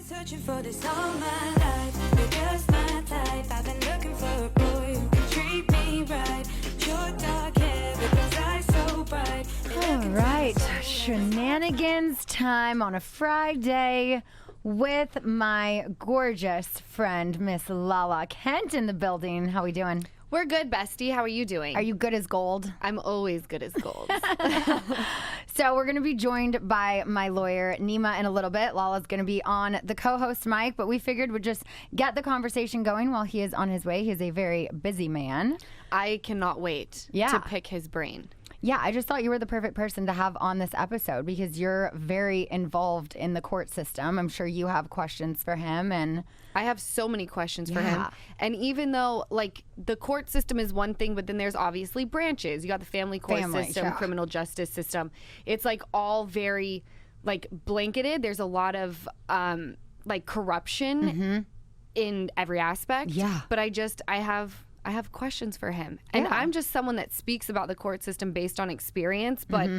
Searching for this all my life. You're just my type. I've been looking for a boy who can treat me right. Your dark hair, but those eyes so bright. All right, Scheananigans time on a Friday with my gorgeous friend, Miss Lala Kent in the building. How we doing? We're good, bestie. How are you doing? Are you good as gold? I'm always good as gold. So we're going to be joined by my lawyer, Nema, in a little bit. Lala's going to be on the co-host mic, but we figured we'd just get the conversation going while he is on his way. He's a very busy man. I cannot wait to pick his brain. Yeah, I just thought you were the perfect person to have on this episode because you're very involved in the court system. I'm sure you have questions for him, and I have so many questions for him. And even though, like, the court system is one thing, but then there's obviously branches. You got the family court system, criminal justice system. It's, like, all very, like, blanketed. There's a lot of, like, corruption in every aspect. Yeah. But I have questions for him. And I'm just someone that speaks about the court system based on experience, but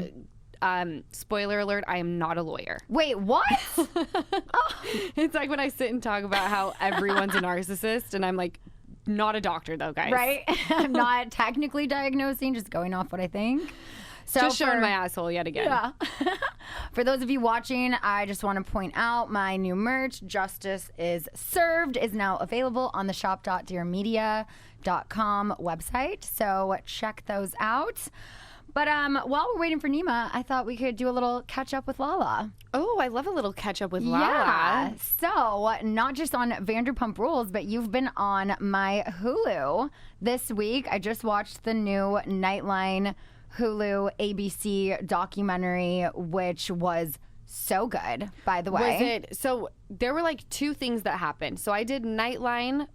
spoiler alert, I am not a lawyer. Wait, what? It's like when I sit and talk about how everyone's a narcissist, and I'm like, not a doctor though, guys. Right? I'm not technically diagnosing, just going off what I think. So just showing my asshole yet again. Yeah. For those of you watching, I just want to point out my new merch, Justice is Served, is now available on the shop.dearmedia.com website. So check those out. But while we're waiting for Nema, I thought we could do a little catch up with Lala. Oh, I love a little catch up with Lala. Yeah. So not just on Vanderpump Rules, but you've been on my Hulu this week. I just watched the new Nightline Hulu ABC documentary, which was so good, by the way. Was it? So there were like two things that happened. So I did Nightline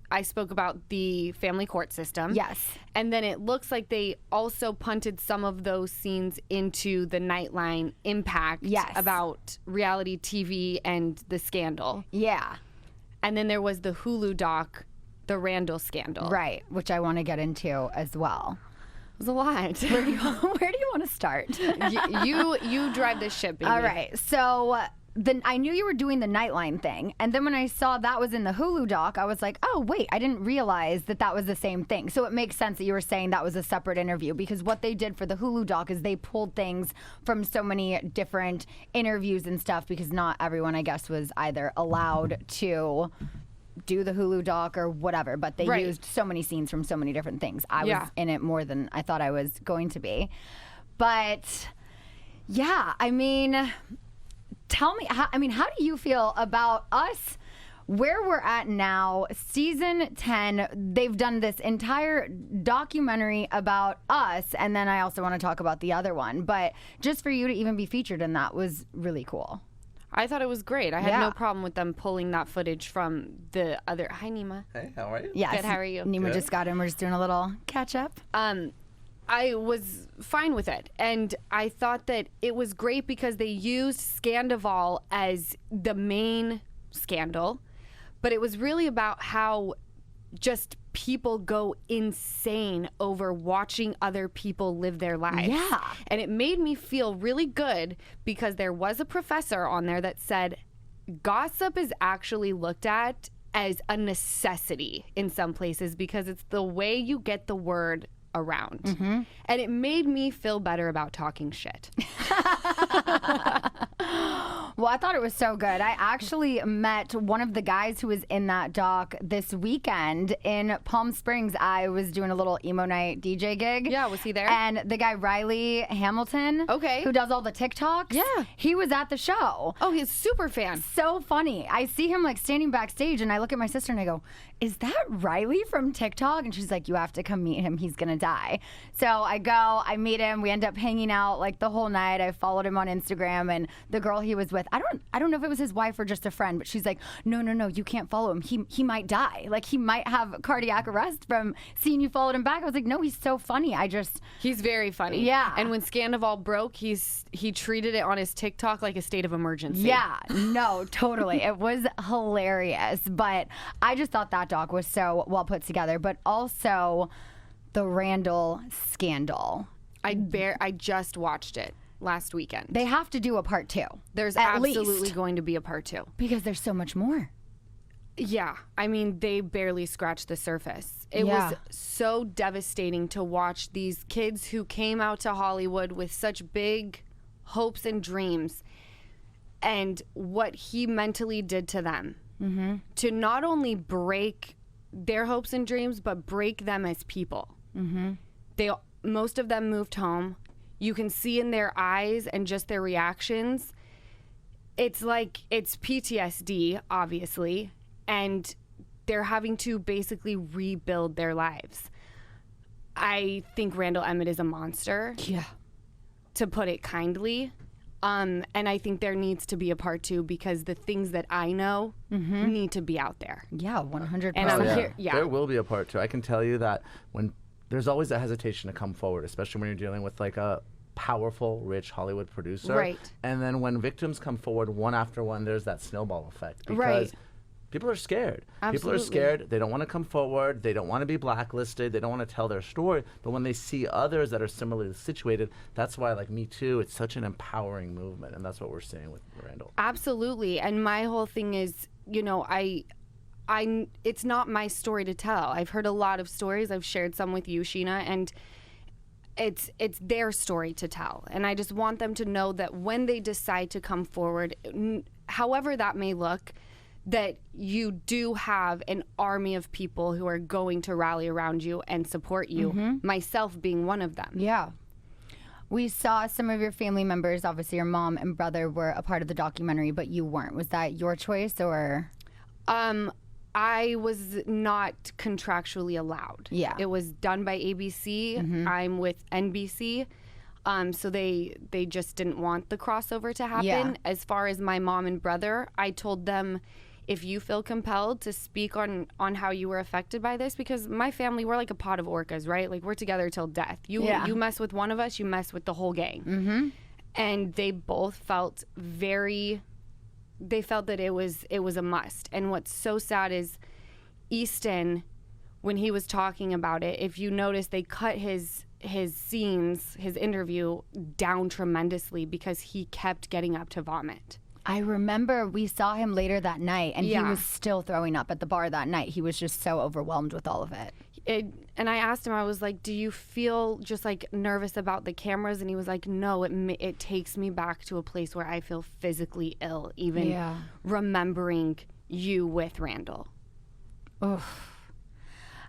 I spoke about the family court system. Yes. And then it looks like they also punted some of those scenes into the Nightline impact about reality TV and the scandal. Yeah. And then there was the Hulu doc, the Randall scandal. Right, which I want to get into as well. It was a lot. Where do you want to start? you drive this ship, baby. All right. So then I knew you were doing the Nightline thing. And then when I saw that was in the Hulu doc, I was like, oh, wait, I didn't realize that was the same thing. So it makes sense that you were saying that was a separate interview, because what they did for the Hulu doc is they pulled things from so many different interviews and stuff, because not everyone, I guess, was either allowed to do the Hulu doc or whatever, but they used so many scenes from so many different things. I was in it more than I thought I was going to be. But yeah, I mean, tell me, how do you feel about us, where we're at now, season 10? They've done this entire documentary about us, and then I also want to talk about the other one, but just for you to even be featured in that was really cool. I thought it was great. I had no problem with them pulling that footage from the other. Hi, Nema. Hey, how are you? Yes. Good, how are you? Nema just got in. We're just doing a little catch up. I was fine with it. And I thought that it was great because they used Scandival as the main scandal. But it was really about how just people go insane over watching other people live their lives. Yeah. And it made me feel really good because there was a professor on there that said gossip is actually looked at as a necessity in some places because it's the way you get the word around. And it made me feel better about talking shit. Well, I thought it was so good. I actually met one of the guys who was in that doc this weekend in Palm Springs. I was doing a little emo night DJ gig. Yeah, was he there? And the guy Riley Hamilton, who does all the TikToks, he was at the show. Oh, he's a super fan. So funny. I see him like standing backstage, and I look at my sister and I go, is that Riley from TikTok? And she's like, you have to come meet him. He's going to die. So I go, I meet him. We end up hanging out like the whole night. I followed him on Instagram, and the girl he was with, I don't know if it was his wife or just a friend, but she's like, no, you can't follow him. He might die. Like, he might have cardiac arrest from seeing you followed him back. I was like, no, he's so funny. He's very funny. Yeah. And when Scandival broke, he treated it on his TikTok like a state of emergency. Yeah, no, totally. It was hilarious. But I just thought that doc was so well put together. But also the Randall scandal. I just watched it. last weekend. They have to do a part 2. There's at absolutely least. going to be a part 2. Because there's so much more. Yeah, I mean, they barely scratched the surface. It was so devastating to watch these kids who came out to Hollywood with such big hopes and dreams, and what he mentally did to them. To not only break their hopes and dreams, but break them as people. Most of them moved home. You can see in their eyes and just their reactions, it's like it's PTSD, obviously, and they're having to basically rebuild their lives. I think Randall Emmett is a monster. Yeah. To put it kindly. And I think there needs to be a part 2 because the things that I know need to be out there. Yeah, 100%. And I'm here. Yeah. There will be a part 2. I can tell you that when there's always a hesitation to come forward, especially when you're dealing with like a powerful, rich Hollywood producer. Right. And then when victims come forward one after one, there's that snowball effect. Because Right. people are scared. People Absolutely. are scared. They don't want to come forward. They don't want to be blacklisted. They don't want to tell their story. But when they see others that are similarly situated, that's why, like Me Too, it's such an empowering movement. And that's what we're seeing with Randall. Absolutely. And my whole thing is, you know, it's not my story to tell. I've heard a lot of stories. I've shared some with you, Scheana, and it's their story to tell. And I just want them to know that when they decide to come forward, however that may look, that you do have an army of people who are going to rally around you and support you, myself being one of them. Yeah. We saw some of your family members, obviously your mom and brother were a part of the documentary, but you weren't. Was that your choice or? I was not contractually allowed. Yeah. It was done by ABC. I'm with NBC. So they just didn't want the crossover to happen. Yeah. As far as my mom and brother, I told them, if you feel compelled to speak on how you were affected by this, because my family, we're like a pot of orcas, right? Like we're together till death. You mess with one of us, you mess with the whole gang. And they both felt they felt that it was a must. And what's so sad is Easton, when he was talking about it, if you notice, they cut his scenes, his interview down tremendously because he kept getting up to vomit. I remember we saw him later that night and he Yeah. was still throwing up at the bar that night. He was just so overwhelmed with all of it. And I asked him, I was like, do you feel just like nervous about the cameras? And he was like, no, it takes me back to a place where I feel physically ill, even remembering you with Randall.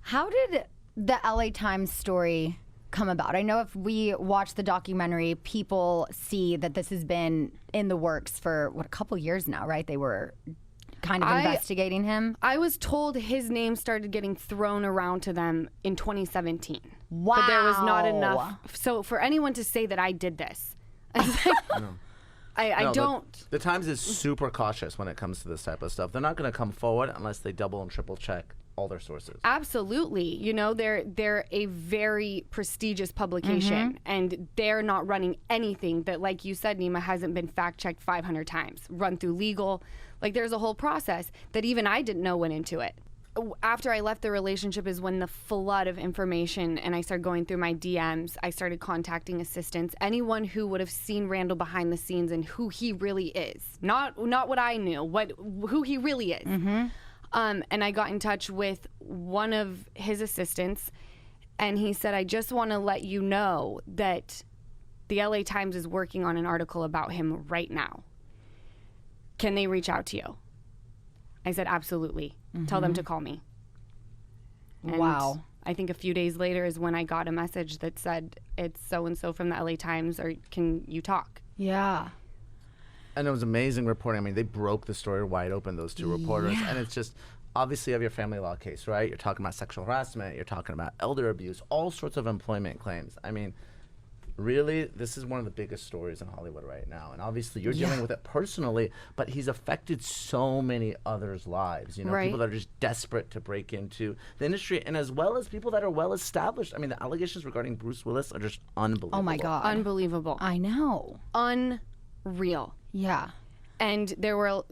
How did the LA Times story come about? I know if we watch the documentary, people see that this has been in the works for, a couple years now, right? They were kind of investigating him. I was told his name started getting thrown around to them in 2017. Wow. But there was not enough. So for anyone to say that I did this, I don't. The Times is super cautious when it comes to this type of stuff. They're not going to come forward unless they double and triple check all their sources. Absolutely. You know, they're a very prestigious publication, and they're not running anything that, like you said, Nema, hasn't been fact-checked 500 times, run through legal. Like, there's a whole process that even I didn't know went into it. After I left the relationship is when the flood of information, and I started going through my DMs, I started contacting assistants, anyone who would have seen Randall behind the scenes and who he really is. Not what I knew, who he really is. And I got in touch with one of his assistants, and he said, I just want to let you know that the LA Times is working on an article about him right now. Can they reach out to you? I said, absolutely. Tell them to call me. And Wow. I think a few days later is when I got a message that said, it's so-and-so from the LA Times, or can you talk? Yeah. And it was amazing reporting. I mean, they broke the story wide open, those two reporters. And it's just, obviously you have your family law case, right? You're talking about sexual harassment. You're talking about elder abuse, all sorts of employment claims. I mean, really, this is one of the biggest stories in Hollywood right now. And obviously you're dealing with it personally, but he's affected so many others' lives. You know, Right. people that are just desperate to break into the industry, and as well as people that are well established. I mean, the allegations regarding Bruce Willis are just unbelievable. Oh my God. Unbelievable. I know. Unreal. Yeah. And there was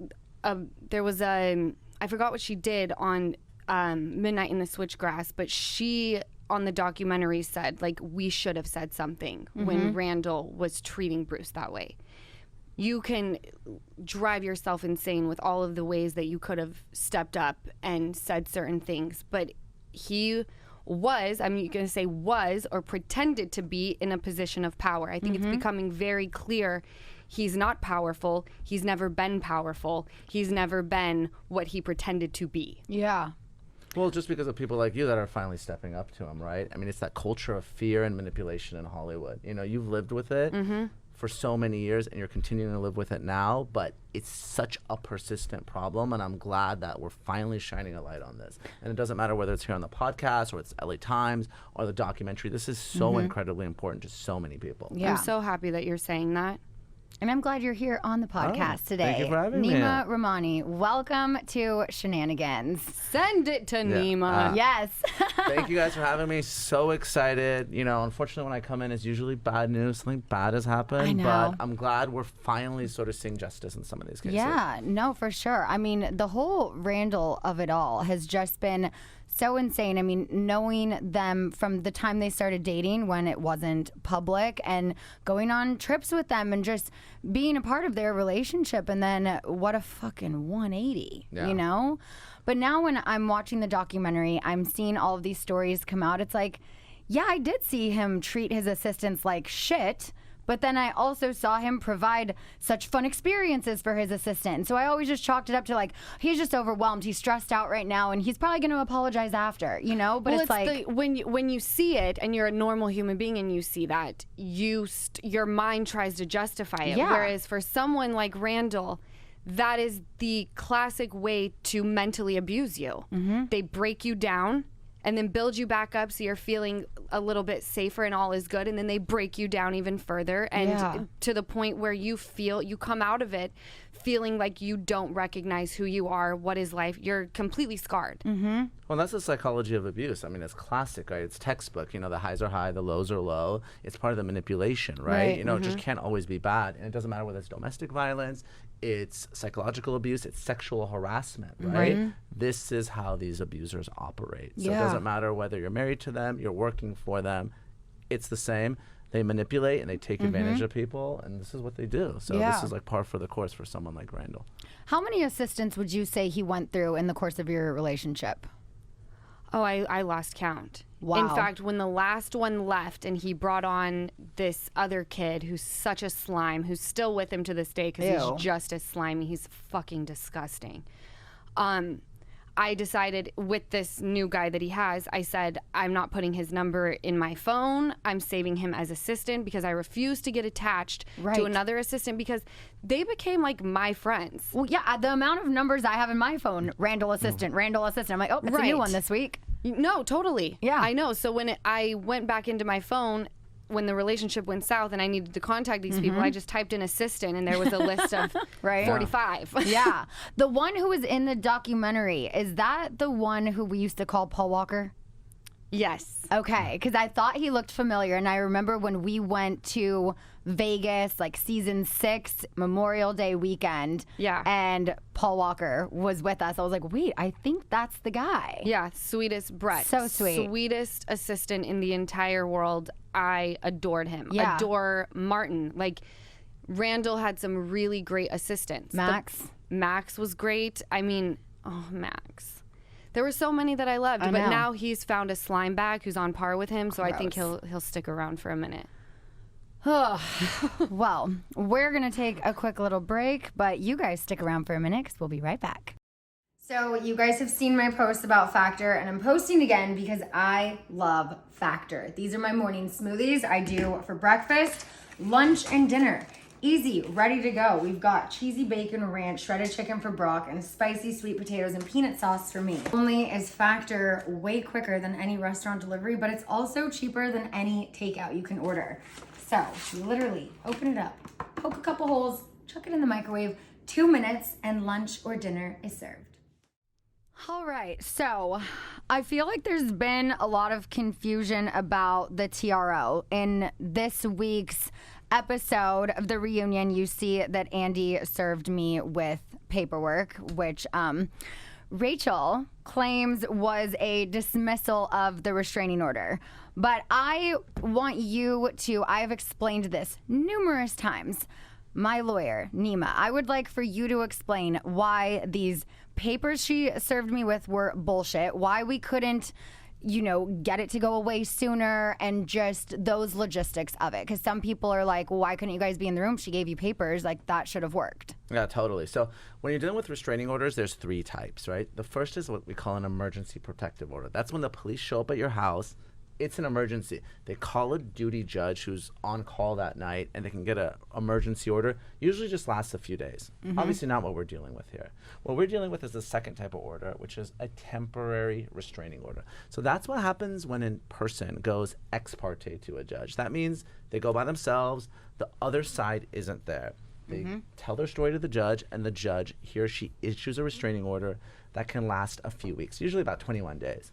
I forgot what she did on Midnight in the Switchgrass, but she on the documentary said, like, we should have said something when Randall was treating Bruce that way. You can drive yourself insane with all of the ways that you could have stepped up and said certain things, but he was, I'm going to say was, or pretended to be in a position of power. I think it's becoming very clear he's not powerful. He's never been powerful. He's never been what he pretended to be. Yeah. Well, just because of people like you that are finally stepping up to him, right? I mean, it's that culture of fear and manipulation in Hollywood. You know, you've lived with it for so many years, and you're continuing to live with it now, but it's such a persistent problem, and I'm glad that we're finally shining a light on this. And it doesn't matter whether it's here on the podcast or it's LA Times or the documentary. This is so incredibly important to so many people. Yeah. I'm so happy that you're saying that. And I'm glad you're here on the podcast today. Thank you for having me. Neama Rahmani, welcome to Scheananigans. Send it to Nema. Yes. Thank you guys for having me. So excited. You know, unfortunately, when I come in, it's usually bad news. Something bad has happened. I know. But I'm glad we're finally sort of seeing justice in some of these cases. Yeah, no, for sure. I mean, the whole Randall of it all has just been so insane. I mean, knowing them from the time they started dating when it wasn't public and going on trips with them and just being a part of their relationship. And then what a fucking 180, you know? But now when I'm watching the documentary, I'm seeing all of these stories come out. It's like, yeah, I did see him treat his assistants like shit. But then I also saw him provide such fun experiences for his assistant. So I always just chalked it up to like, he's just overwhelmed. He's stressed out right now, and he's probably going to apologize after, you know? But Well, it's like, when you see it and you're a normal human being and you see that, your mind tries to justify it. Yeah. Whereas for someone like Randall, that is the classic way to mentally abuse you. They break you down and then build you back up so you're feeling a little bit safer and all is good, and then they break you down even further, and to the point where you come out of it feeling like you don't recognize who you are, what is life. You're completely scarred. Well, that's the psychology of abuse. I mean, it's classic, right? It's textbook. You know, the highs are high, the lows are low. It's part of the manipulation, right? You know, it just can't always be bad. And it doesn't matter whether it's domestic violence, it's psychological abuse, it's sexual harassment, right? This is how these abusers operate. So it doesn't matter whether you're married to them, you're working for them, it's the same. They manipulate and they take advantage of people, and this is what they do. So this is like par for the course for someone like Randall. how many assistants would you say he went through in the course of your relationship? Oh, I lost count. Wow. In fact, when the last one left and he brought on this other kid who's such a slime, who's still with him to this day because Ew. he's just as slimy. He's fucking disgusting. I decided with this new guy that he has, I said, I'm not putting his number in my phone. I'm saving him as assistant because I refuse to get attached to another assistant because they became like my friends. Well, yeah, the amount of numbers I have in my phone, Randall assistant, Randall assistant. I'm like, oh, it's a new one this week. No, totally. Yeah. I know. So when I went back into my phone, when the relationship went south and I needed to contact these people, I just typed in assistant and there was a list of 45. Yeah. The one who was in the documentary, is that the one who we used to call Paul Walker? Yes. Okay, because I thought he looked familiar, and I remember when we went to Vegas, like season 6, Memorial Day weekend, and Paul Walker was with us. I was like, wait, I think that's the guy. Yeah, sweetest Brett. So sweet. Sweetest assistant in the entire world. I adored him. Yeah. Adore Martin. Like, Randall had some really great assistants. Max. Max was great. I mean, oh, Max. There were so many that I loved, but know. now he's found a slime bag who's on par with him, so I think he'll stick around for a minute. Well, we're going to take a quick little break, but you guys stick around for a minute because we'll be right back. So you guys have seen my post about Factor, and I'm posting again because I love Factor. These are my morning smoothies I do for breakfast, lunch, and dinner. Easy, ready to go. We've got cheesy bacon ranch, shredded chicken for Brock, and spicy sweet potatoes and peanut sauce for me. Not only is Factor way quicker than any restaurant delivery, but it's also cheaper than any takeout you can order. So you literally open it up, poke a couple holes, chuck it in the microwave, 2 minutes, and lunch or dinner is served. All right, so I feel like there's been a lot of confusion about the TRO. In this week's episode of the reunion, you see that Andy served me with paperwork, which Rachel claims was a dismissal of the restraining order. But I want you to, I've explained this numerous times. My lawyer, Nema, I would like for you to explain why these papers she served me with were bullshit, why we couldn't, get it to go away sooner, and just those logistics of it. Because some people are like, why couldn't you guys be in the room? She gave you papers. Like, that should have worked. Yeah, totally. So when you're dealing with restraining orders, there's 3 types, right? The first is what we call an emergency protective order. That's when the police show up at your house. It's an emergency. They call a duty judge who's on call that night, and they can get an emergency order. Usually just lasts a few days. Obviously not what we're dealing with here. What we're dealing with is the second type of order, which is a temporary restraining order. So that's what happens when a person goes ex parte to a judge. That means they go by themselves. The other side isn't there. They tell their story to the judge, and the judge, he or she, issues a restraining order that can last a few weeks, usually about 21 days.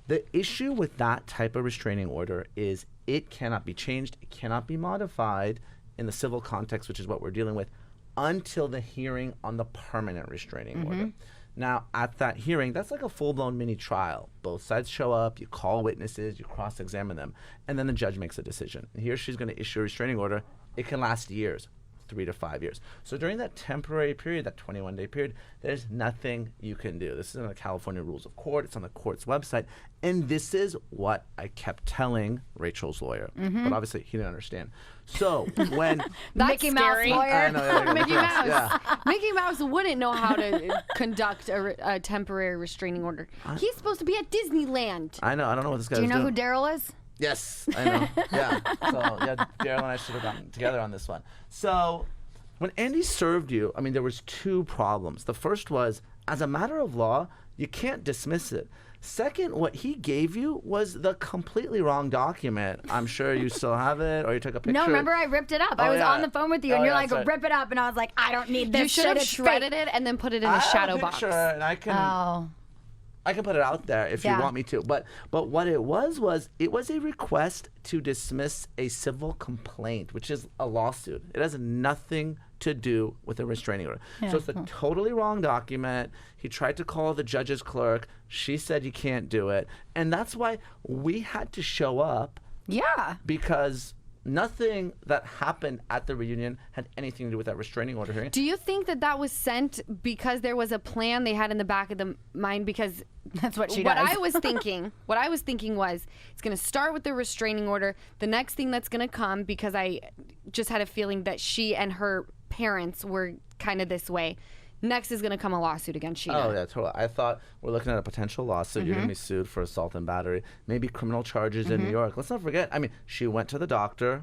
The issue with that type of restraining order is it cannot be changed, it cannot be modified in the civil context, which is what we're dealing with, until the hearing on the permanent restraining order. Now, at that hearing, that's like a full-blown mini trial. Both sides show up, you call witnesses, you cross-examine them, and then the judge makes a decision. He or she's going to issue a restraining order. It can last years. 3 to 5 years. So during that temporary period, that 21-day period, there's nothing you can do. This is in the California Rules of Court. It's on the court's website. And this is what I kept telling Rachel's lawyer. But obviously, he didn't understand. So when... Mickey Mouse lawyer. I know, Mickey Mouse. Yeah. Mickey Mouse wouldn't know how to conduct a temporary restraining order. He's supposed to be at Disneyland. I know. I don't know what this guy's Do doing. you know who Daryl is? Yes, I know. Yeah. So, yeah, Daryl and I should have gotten together on this one. So, when Andy served you, I mean, there was 2 problems. The first was, as a matter of law, you can't dismiss it. Second, what he gave you was the completely wrong document. I'm sure you still have it, or you took a picture. No, remember I ripped it up. I was on the phone with you, and you're like, that's right. rip it up. And I was like, I don't need this You should shit. have It's shredded fake. it and then put it in I a have shadow a box. picture, and I can... Oh. I can put it out there if you want me to. But what it was it was a request to dismiss a civil complaint, which is a lawsuit. It has nothing to do with a restraining order. So it's a totally wrong document. He tried to call the judge's clerk. She said you can't do it. And that's why we had to show up. Yeah. Because nothing that happened at the reunion had anything to do with that restraining order hearing. Do you think that was sent because there was a plan they had in the back of the mind? Because that's what she what does. I was thinking was it's going to start with the restraining order. The next thing that's going to come, because I just had a feeling that she and her parents were kind of this way. Next is going to come a lawsuit against Scheana. Oh, yeah, totally. I thought we're looking at a potential lawsuit. You're going to be sued for assault and battery, maybe criminal charges in New York. Let's not forget, I mean, she went to the doctor,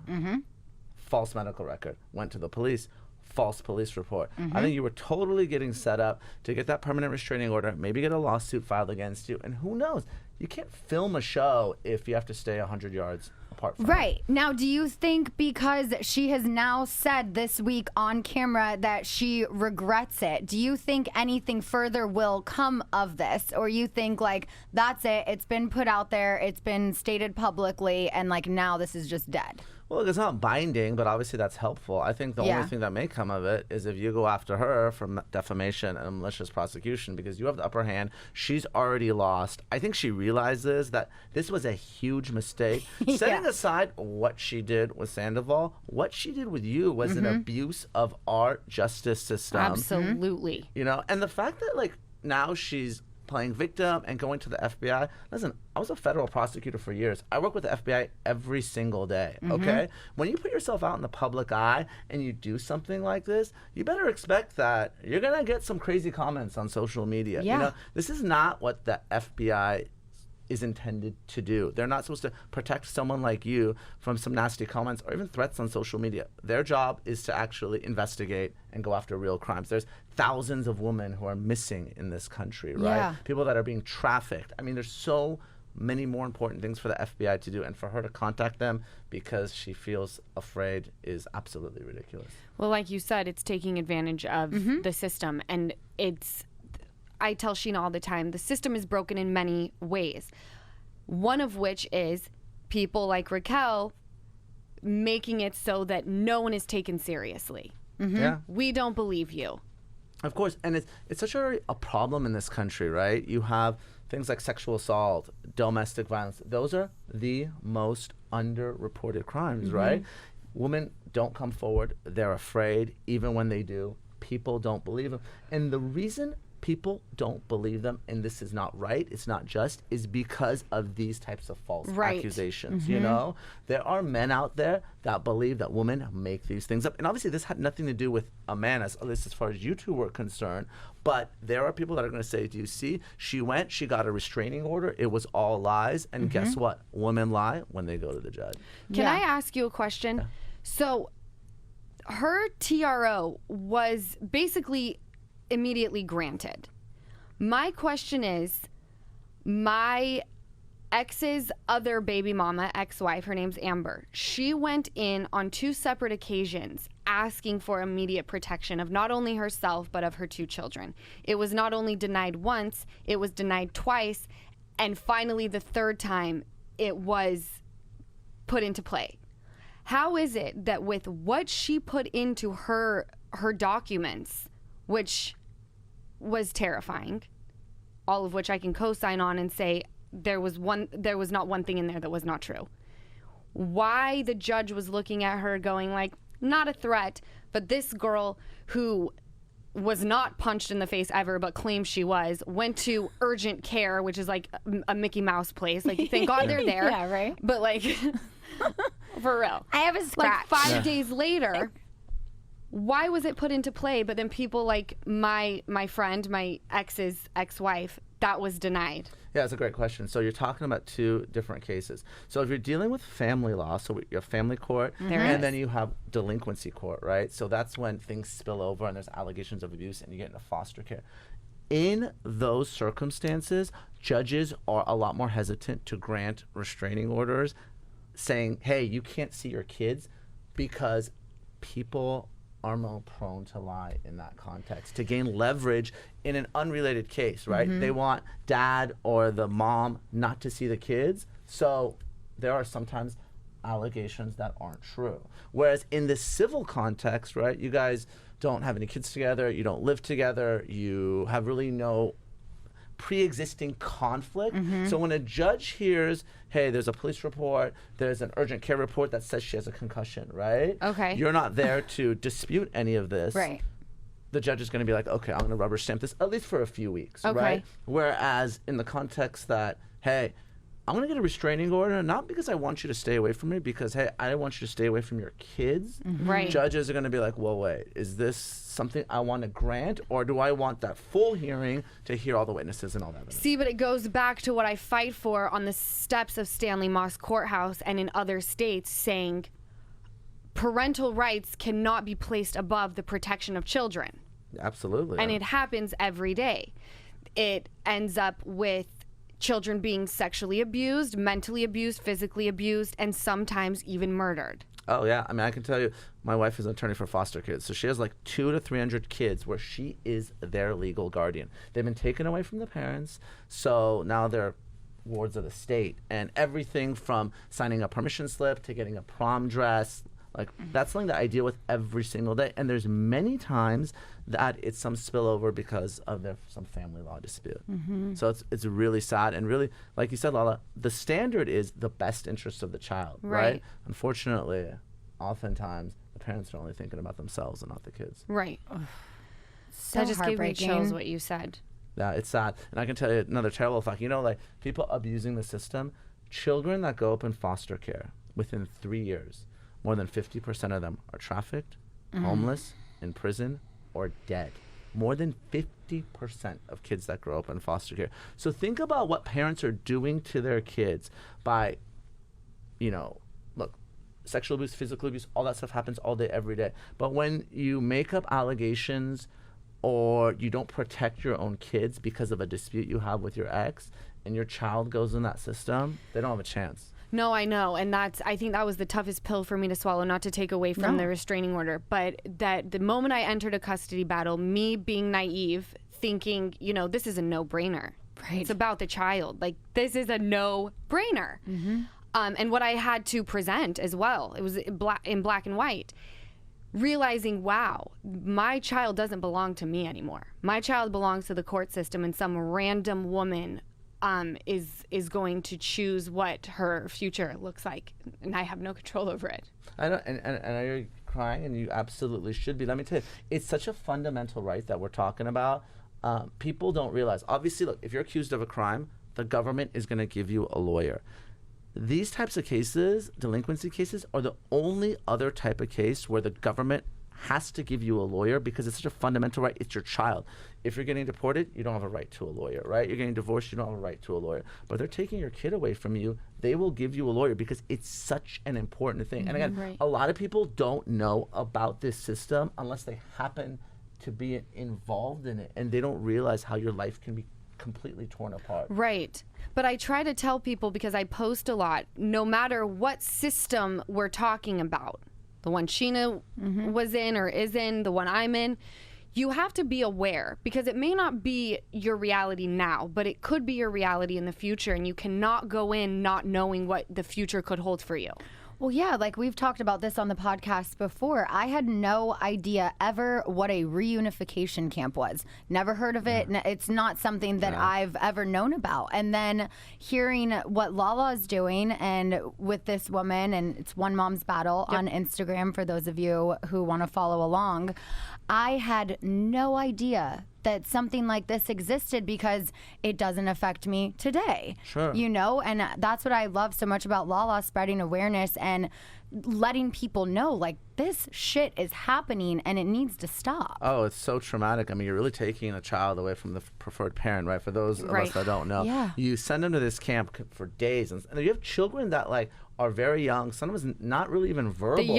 false medical record, went to the police, false police report. I think you were totally getting set up to get that permanent restraining order, maybe get a lawsuit filed against you, and who knows? You can't film a show if you have to stay 100 yards apart from Right. Now, do you think because she has now said this week on camera that she regrets it, do you think anything further will come of this? Or you think, like, that's it, it's been put out there, it's been stated publicly, and, like, now this is just dead? Well, it's not binding, but obviously that's helpful. I think the only thing that may come of it is if you go after her for defamation and malicious prosecution, because you have the upper hand. She's already lost. I think she realizes that this was a huge mistake. Setting aside what she did with Sandoval, what she did with you was an abuse of our justice system. Absolutely. You know, and the fact that, like, now she's playing victim and going to the FBI. Listen, I was a federal prosecutor for years. I work with the FBI every single day, okay? When you put yourself out in the public eye and you do something like this, you better expect that you're going to get some crazy comments on social media. Yeah. You know, this is not what the FBI is intended to do. They're not supposed to protect someone like you from some nasty comments or even threats on social media. Their job is to actually investigate and go after real crimes. There's thousands of women who are missing in this country, right? Yeah. People that are being trafficked. I mean, there's so many more important things for the FBI to do, and for her to contact them because she feels afraid is absolutely ridiculous. Well, like you said, it's taking advantage of the system, and I tell Scheana all the time, the system is broken in many ways. One of which is people like Raquel making it so that no one is taken seriously. Yeah. We don't believe you. Of course, and it's such a problem in this country, right? You have things like sexual assault, domestic violence. Those are the most underreported crimes, right? Women don't come forward. They're afraid. Even when they do, people don't believe them. And the reason people don't believe them, and this is not right, it's not just, is because of these types of false accusations. You know, there are men out there that believe that women make these things up, and obviously this had nothing to do with a man, at least as far as you two were concerned. But there are people that are going to say, do you see, she got a restraining order, it was all lies, and guess what, women lie when they go to the judge. Can I ask you a question? So her TRO was basically immediately granted. My question is, my ex's other baby mama, ex-wife, her name's Amber, she went in on 2 separate occasions asking for immediate protection of not only herself but of her 2 children. It was not only denied once, it was denied twice, and finally the 3rd time it was put into play. How is it that with what she put into her documents, which was terrifying, all of which I can co-sign on and say there was not one thing in there that was not true, why the judge was looking at her going like, not a threat, but this girl who was not punched in the face ever but claims she was, went to urgent care, which is like a Mickey Mouse place, like thank God they're there. Yeah, right. But like for real, I have a scratch. like 5 days later, why was it put into play? But then people like my friend, my ex's ex-wife, that was denied. Yeah, that's a great question. So you're talking about 2 different cases. So if you're dealing with family law, so you have family court, and then you have delinquency court, right? So that's when things spill over and there's allegations of abuse and you get into foster care. In those circumstances, judges are a lot more hesitant to grant restraining orders saying, hey, you can't see your kids, because people are more prone to lie in that context to gain leverage in an unrelated case, right? They want dad or the mom not to see the kids, so there are sometimes allegations that aren't true. Whereas in the civil context, right, you guys don't have any kids together, you don't live together, you have really no pre-existing conflict. So when a judge hears, hey, there's a police report, there's an urgent care report that says she has a concussion, right? Okay. You're not there to dispute any of this. Right. The judge is going to be like, okay, I'm going to rubber stamp this at least for a few weeks, Okay. right? Whereas in the context that, hey, I'm going to get a restraining order, not because I want you to stay away from me, because, hey, I want you to stay away from your kids. Right. Judges are going to be like, well, wait, is this something I want to grant, or do I want that full hearing to hear all the witnesses and all that evidence? See, but it goes back to what I fight for on the steps of Stanley Moss Courthouse and in other states, saying parental rights cannot be placed above the protection of children. Absolutely. And it happens every day. It ends up with children being sexually abused, mentally abused, physically abused, and sometimes even murdered. Oh, yeah. I mean, I can tell you, my wife is an attorney for foster kids. So she has like 200 to 300 kids where she is their legal guardian. They've been taken away from the parents, so now they're wards of the state. And everything from signing a permission slip to getting a prom dress, like that's something that I deal with every single day. And there's many times that it's some spillover because of some family law dispute. So it's really sad. And really, like you said, Lala, the standard is the best interest of the child, right? Unfortunately, oftentimes the parents are only thinking about themselves and not the kids. Right. So That just gave me heartbreaking. chills what you said. Yeah, it's sad. And I can tell you another terrible fact. You know, like people abusing the system, children that go up in foster care within 3 years, more than 50% of them are trafficked, homeless, in prison, or dead. More than 50% of kids that grow up in foster care. So think about what parents are doing to their kids by, look, sexual abuse, physical abuse, all that stuff happens all day, every day. But when you make up allegations or you don't protect your own kids because of a dispute you have with your ex, and your child goes in that system, they don't have a chance. No, I know. And I think that was the toughest pill for me to swallow, not to take away from the restraining order, but that the moment I entered a custody battle, me being naive, thinking, this is a no-brainer. Right. It's about the child. Like, this is a no-brainer. And what I had to present as well, it was in black and white. realizing, wow, my child doesn't belong to me anymore. My child belongs to the court system, and some random woman is going to choose what her future looks like, and I have no control over it. I know, and I know you're crying, and you absolutely should be. Let me tell you, it's such a fundamental right that we're talking about. People don't realize. Obviously, look, if you're accused of a crime, the government is going to give you a lawyer. These types of cases, delinquency cases, are the only other type of case where the government has to give you a lawyer because it's such a fundamental right. It's your child. If you're getting deported, you don't have a right to a lawyer, right? You're getting divorced, you don't have a right to a lawyer. But they're taking your kid away from you, they will give you a lawyer because it's such an important thing. And again, a lot of people don't know about this system unless they happen to be involved in it, and they don't realize how your life can be completely torn apart. Right. But I try to tell people, because I post a lot, no matter what system we're talking about, the one Scheana was in or is in, the one I'm in, you have to be aware, because it may not be your reality now, but it could be your reality in the future, and you cannot go in not knowing what the future could hold for you. Well, yeah, like we've talked about this on the podcast before. I had no idea ever what a reunification camp was. Never heard of it. It's not something that I've ever known about. And then hearing what Lala is doing and with this woman, and it's One Mom's Battle on Instagram for those of you who want to follow along, I had no idea that something like this existed because it doesn't affect me today. Sure. You know, and that's what I love so much about Lala, spreading awareness and letting people know, like, this shit is happening and it needs to stop. Oh, it's so traumatic. I mean, you're really taking a child away from the preferred parent, right? For those of us that don't know, you send them to this camp for days, and you have children that like are very young. Some of them not really even verbal. The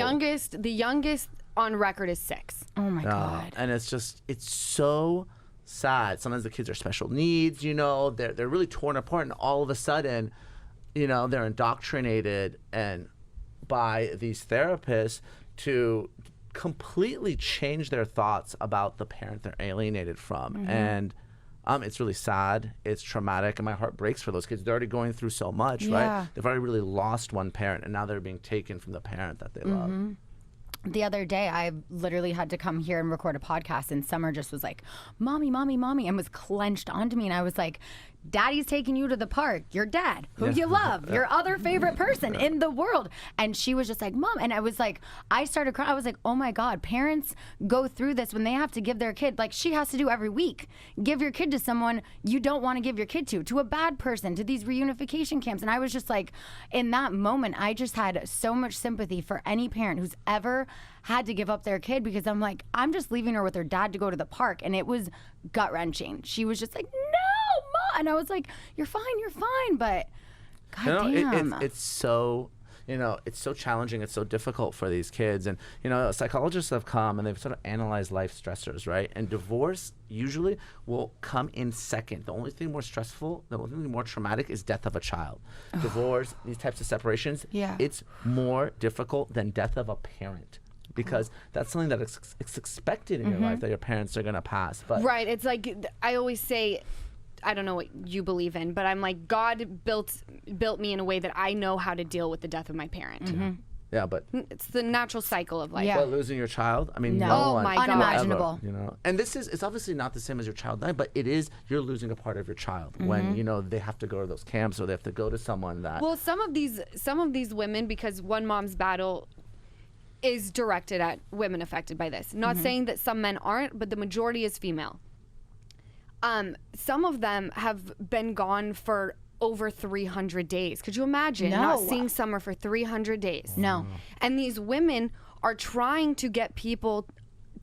youngest on record is 6. Oh my God. And it's so sad. Sometimes the kids are special needs, you know, they're really torn apart, and all of a sudden, you know, they're indoctrinated and by these therapists to completely change their thoughts about the parent they're alienated from. And it's really sad. It's traumatic, and my heart breaks for those kids. They're already going through so much, right? They've already really lost one parent, and now they're being taken from the parent that they love. The other day, I literally had to come here and record a podcast, and Summer just was like, "Mommy, mommy, mommy," and was clenched onto me. And I was like, "Daddy's taking you to the park. Your dad, who you love, your other favorite person in the world." And she was just like, "Mom." And I was like, I started crying. I was like, oh my God, parents go through this when they have to give their kid, like she has to do every week, give your kid to someone you don't want to give your kid to a bad person, to these reunification camps. And I was just like, in that moment, I just had so much sympathy for any parent who's ever had to give up their kid, because I'm like, I'm just leaving her with her dad to go to the park. And it was gut-wrenching. She was just like, "No, Mom." And I was like, you're fine, but goddamn. It's so, you know, it's so challenging. It's so difficult for these kids. And, you know, psychologists have come and they've sort of analyzed life stressors, right? And divorce usually will come in second. The only thing more stressful, the only thing more traumatic is death of a child. Divorce, these types of separations, it's more difficult than death of a parent. Because that's something that it's expected in your life, that your parents are going to pass. But right. It's like, I always say, I don't know what you believe in, but I'm like, God built me in a way that I know how to deal with the death of my parent. Yeah, but it's the natural cycle of life. But losing your child, I mean, No. no Oh one my God. Unimaginable. ever, you know. And it's obviously not the same as your child dying, but it is. You're losing a part of your child when, you know, they have to go to those camps, or they have to go to someone that. Well, some of these women, because One Mom's Battle is directed at women affected by this. Not saying that some men aren't, but the majority is female. Some of them have been gone for over 300 days. Could you imagine not seeing Summer for 300 days? No. And these women are trying to get people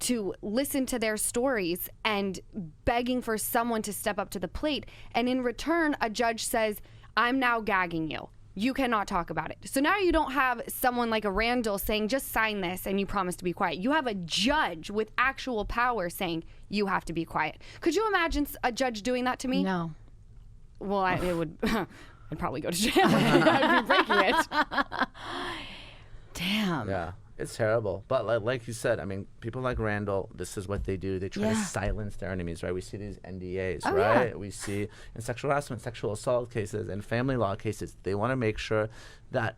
to listen to their stories and begging for someone to step up to the plate. And in return, a judge says, "I'm now gagging you. You cannot talk about it." So now you don't have someone like a Randall saying, "Just sign this and you promise to be quiet." You have a judge with actual power saying, "You have to be quiet." Could you imagine a judge doing that to me? No. Well, it would. I'd probably go to jail. I'd be breaking it. Damn. Yeah, it's terrible. But like you said, I mean, people like Randall, this is what they do. They try to silence their enemies, right? We see these NDAs, right? We see in sexual harassment, sexual assault cases, and family law cases, they want to make sure that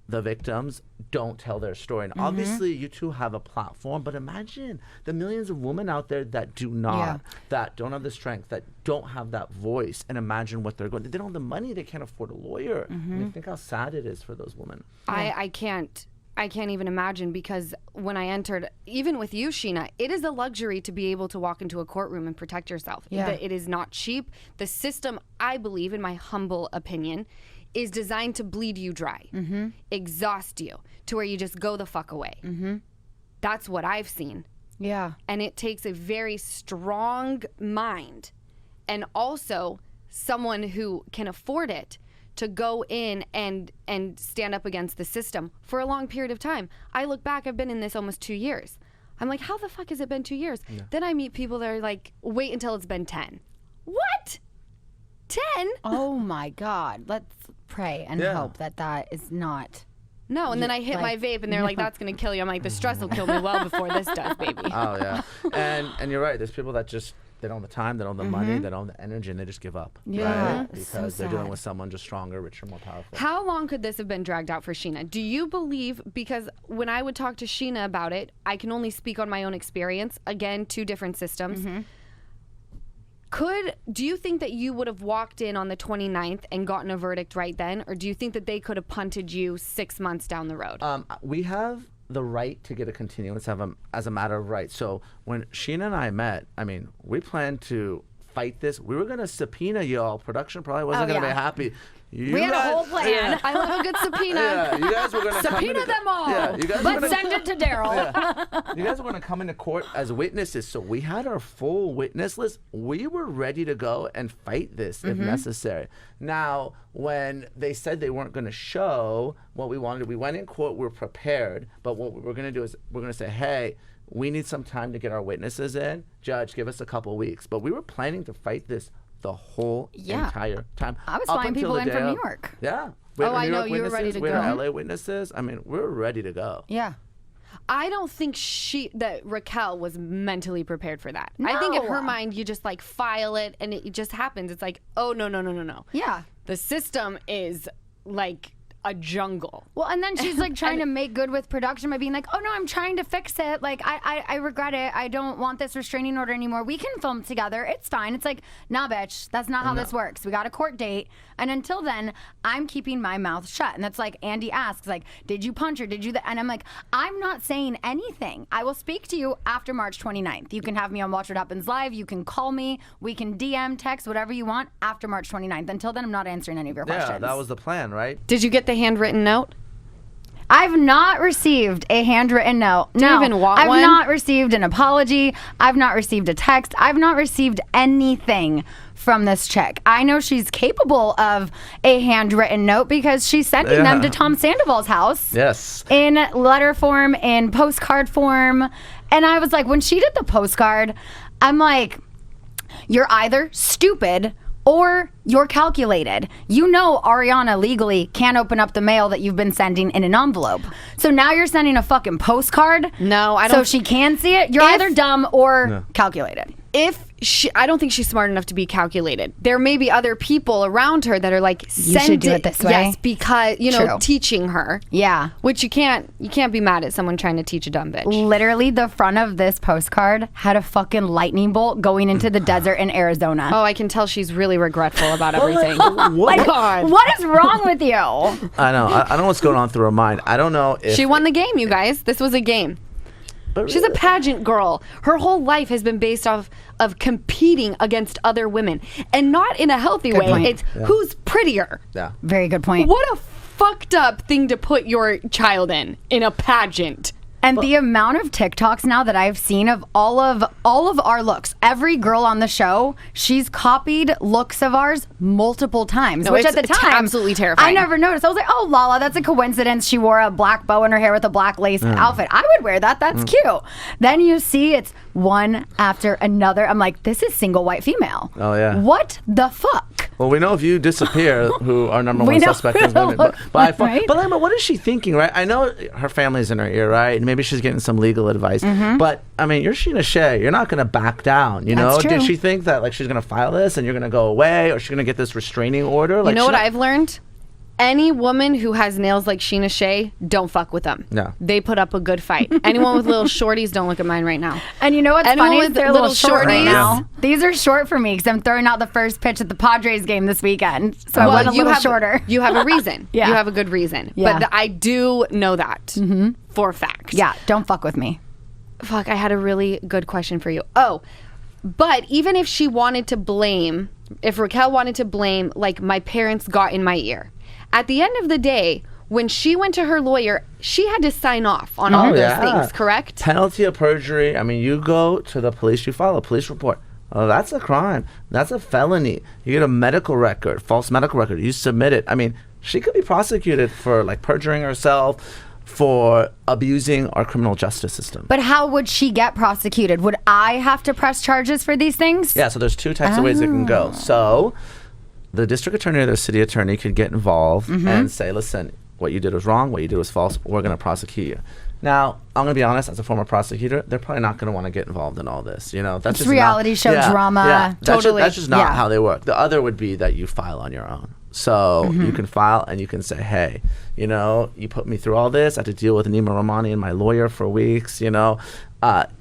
the victims don't tell their story. And obviously you two have a platform, but imagine the millions of women out there that do not, that don't have the strength, that don't have that voice, and imagine what they're going to, they don't have the money, they can't afford a lawyer. I mean, think how sad it is for those women. I can't even imagine, because when I entered, even with you, Scheana, it is a luxury to be able to walk into a courtroom and protect yourself. Yeah. It is not cheap. The system, I believe, in my humble opinion, is designed to bleed you dry, exhaust you, to where you just go the fuck away. That's what I've seen. Yeah. And it takes a very strong mind, and also someone who can afford it, to go in and stand up against the system for a long period of time. I look back, I've been in this almost 2 years. I'm like, how the fuck has it been 2 years? Yeah. Then I meet people that are like, wait until it's been 10. What? 10? Oh my God. Let's pray and hope that is not. No, and then I hit my vape and they're like, that's going to kill you. I'm like, the stress will kill me well before this does, baby. Oh, yeah. And you're right. There's people that just, they don't have the time, they don't have the money, they don't have the energy, and they just give up. Yeah. Right? Because they're dealing with someone just stronger, richer, more powerful. How long could this have been dragged out for Scheana? Do you believe, because when I would talk to Scheana about it, I can only speak on my own experience. Again, 2 different systems. Do you think that you would have walked in on the 29th and gotten a verdict right then? Or do you think that they could have punted you 6 months down the road? We have the right to get a continuance as a matter of right. So when Scheana and I met, I mean, we planned to fight this. We were going to subpoena y'all. Production probably wasn't going to be happy. We had a whole plan. I love a good subpoena. Yeah, you guys were going to subpoena them all. Yeah, you guys but send it to Daryl. You guys were going to come into court as witnesses, so we had our full witness list. We were ready to go and fight this if necessary. Now, when they said they weren't going to show what we wanted, we went in court, we were prepared, but what we're going to do is we're going to say, hey, we need some time to get our witnesses in. Judge, give us a couple weeks. But we were planning to fight this the whole entire time. I was flying people in from New York. Yeah. I know, you were ready to we go. had LA witnesses. I mean, we were ready to go. Yeah. I don't think that Raquel was mentally prepared for that. I think in her mind, you just like file it and it just happens. It's like, oh, no. Yeah. The system is like a jungle. Well, and then she's like trying to make good with production by being like, oh no, I'm trying to fix it. Like, I regret it. I don't want this restraining order anymore. We can film together. It's fine. It's like, nah, bitch, that's not how this works. We got a court date. And until then, I'm keeping my mouth shut. And that's like, Andy asks, like, did you punch her? Did you? And I'm like, I'm not saying anything. I will speak to you after March 29th. You can have me on Watch What Happens Live. You can call me. We can DM, text, whatever you want after March 29th. Until then, I'm not answering any of your questions. Yeah, that was the plan, right? Did you get the handwritten note? I've not received a handwritten note. Do you even want one? I've not received an apology. I've not received a text. I've not received anything from this chick. I know she's capable of a handwritten note because she's sending them to Tom Sandoval's house. Yes. In letter form, in postcard form. And I was like, when she did the postcard, I'm like, you're either stupid or you're calculated. You know Ariana legally can't open up the mail that you've been sending in an envelope. So now you're sending a fucking postcard? No, I don't. So she can see it? You're either dumb or calculated. I don't think she's smart enough to be calculated. There may be other people around her that are like, you should do it this way. Yes, because, teaching her. Yeah. Which you can't be mad at someone trying to teach a dumb bitch. Literally, the front of this postcard had a fucking lightning bolt going into the desert in Arizona. Oh, I can tell she's really regretful about everything. What is wrong with you? I know. I don't know what's going on through her mind. I don't know if... She won the game, you guys. This was a game. She's a pageant girl. Her whole life has been based off of competing against other women, and not in a healthy way. Point. It's who's prettier. Yeah. Very good point. What a fucked up thing to put your child in a pageant. And the amount of TikToks now that I've seen of all of our looks, every girl on the show, she's copied looks of ours multiple times. No, which it's at the time, absolutely terrifying. I never noticed. I was like, oh, Lala, that's a coincidence. She wore a black bow in her hair with a black lace outfit. I would wear that. That's cute. Then you see it's one after another. I'm like, this is single white female. Oh, yeah. What the fuck? Well, we know if you disappear, who our number one suspect is women. But what is she thinking, right? I know her family's in her ear, right? And maybe she's getting some legal advice. But, I mean, you're Scheana Shay. You're not going to back down, you know? That's true. Did she think that, like, she's going to file this and you're going to go away, or she's going to get this restraining order? Like, you know what I've learned? Any woman who has nails like Scheana Shay, don't fuck with them. No. They put up a good fight. Anyone with little shorties, don't look at mine right now. And you know what's Anyone funny is with they're a little short right shorties? now. These are short for me because I'm throwing out the first pitch at the Padres game this weekend. So I went a little shorter. You have a reason. Yeah. You have a good reason. Yeah. But I do know that for a fact. Yeah, don't fuck with me. Fuck, I had a really good question for you. Oh, but even if she wanted to blame, if Raquel wanted to blame, like, my parents got in my ear, at the end of the day, when she went to her lawyer, she had to sign off on all those things, correct? Penalty of perjury. I mean, you go to the police, you file a police report. Oh, that's a crime. That's a felony. You get a medical record, false medical record. You submit it. I mean, she could be prosecuted for, like, perjuring herself, for abusing our criminal justice system. But how would she get prosecuted? Would I have to press charges for these things? Yeah, so there's two types of ways it can go. So the district attorney or the city attorney could get involved and say, listen, what you did was wrong, what you did was false, we're going to prosecute you. Now, I'm going to be honest, as a former prosecutor, they're probably not going to want to get involved in all this. You know, that's It's just reality show drama. Yeah, Totally. That's just not Yeah. how they work. The other would be that you file on your own. So you can file and you can say, hey, you know, you put me through all this. I had to deal with Neama Rahmani and my lawyer for weeks, you know.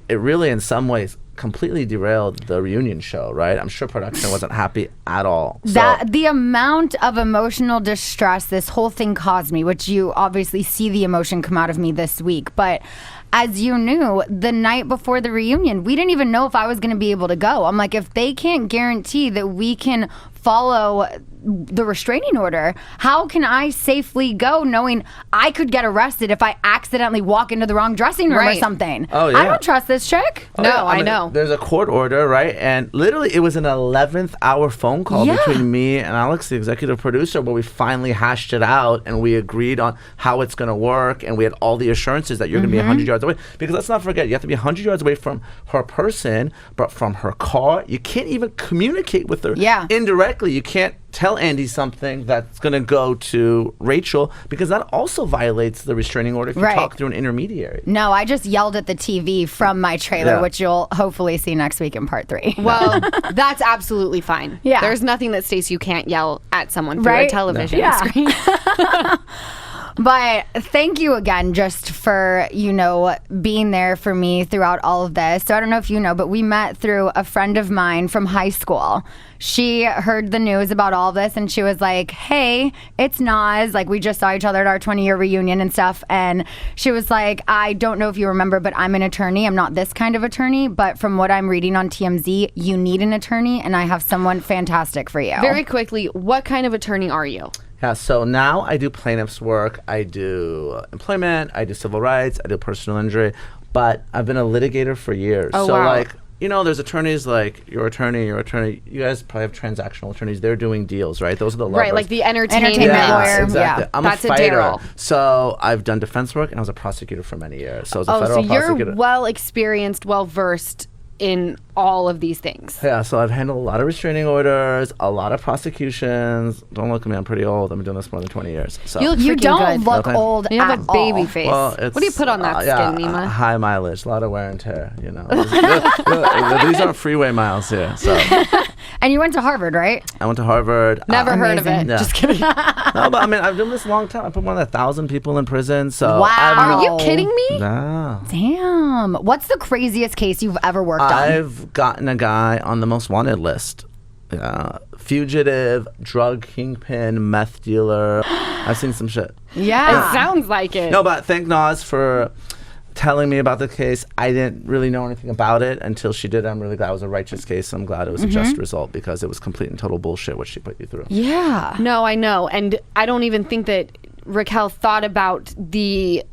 It really, in some ways, completely derailed the reunion show, right? I'm sure production wasn't happy at all. So, The amount of emotional distress this whole thing caused me, which you obviously see the emotion come out of me this week, but as you knew, the night before the reunion, we didn't even know if I was going to be able to go. I'm like, if they can't guarantee that we can follow the restraining order, how can I safely go knowing I could get arrested if I accidentally walk into the wrong dressing room or Right. something? Oh, I yeah. don't trust this chick. No, yeah, I mean, know. There's a court order, right? And literally, it was an 11th hour phone call Yeah. between me and Alex, the executive producer, where we finally hashed it out and we agreed on how it's going to work. And we had all the assurances that you're going to be 100 yards away. Because let's not forget, you have to be 100 yards away from her person, but from her car. You can't even communicate with her indirectly. You can't tell Andy something that's going to go to Rachel, because that also violates the restraining order if you talk through an intermediary. No, I just yelled at the TV from my trailer, which you'll hopefully see next week in part 3. Well, that's absolutely fine. Yeah. There's nothing that states you can't yell at someone through a Right? television Yeah. screen. But thank you again just for, you know, being there for me throughout all of this. So I don't know if you know, but we met through a friend of mine from high school. She heard the news about all this and she was like, hey, it's Nas. Like, we just saw each other at our 20-year reunion and stuff. And she was like, I don't know if you remember, but I'm an attorney. I'm not this kind of attorney. But from what I'm reading on TMZ, you need an attorney. And I have someone fantastic for you. Very quickly, what kind of attorney are you? Yeah, so now I do plaintiff's work, I do employment, I do civil rights, I do personal injury, but I've been a litigator for years. Oh, so wow. like, you know, there's attorneys like your attorney. You guys probably have transactional attorneys. They're doing deals, right? Those are the lovers. Right, like the entertainment lawyer. Exactly. Yeah. I'm That's a a fighter. Daryl. So I've done defense work and I was a prosecutor for many years. So I was a Oh, so federal you're prosecutor. well experienced, well versed in all of these things. Yeah, so I've handled a lot of restraining orders, a lot of prosecutions. Don't look at me, I'm pretty old. I've been doing this more than 20 years. So. You look You freaking don't good. look Okay. old You have at a baby all. face. Well, What do you put on that skin, Nema? High mileage, a lot of wear and tear, you know. These aren't freeway miles here. So And you went to Harvard, right? I went to Harvard. Never heard of it. amazing. Yeah. Just kidding. No, but I mean, I've done this a long time. I put more than 1,000 people in prison. So Wow. Are you kidding me? No. Damn. What's the craziest case you've ever worked on? I've gotten a guy on the most wanted list. Fugitive, drug kingpin, meth dealer. I've seen some shit. Yeah. It sounds like it. No, but thank Nas for telling me about the case. I didn't really know anything about it until she did. I'm really glad it was a righteous case. I'm glad it was a just result because it was complete and total bullshit what she put you through. Yeah. No, I know. And I don't even think that Raquel thought about the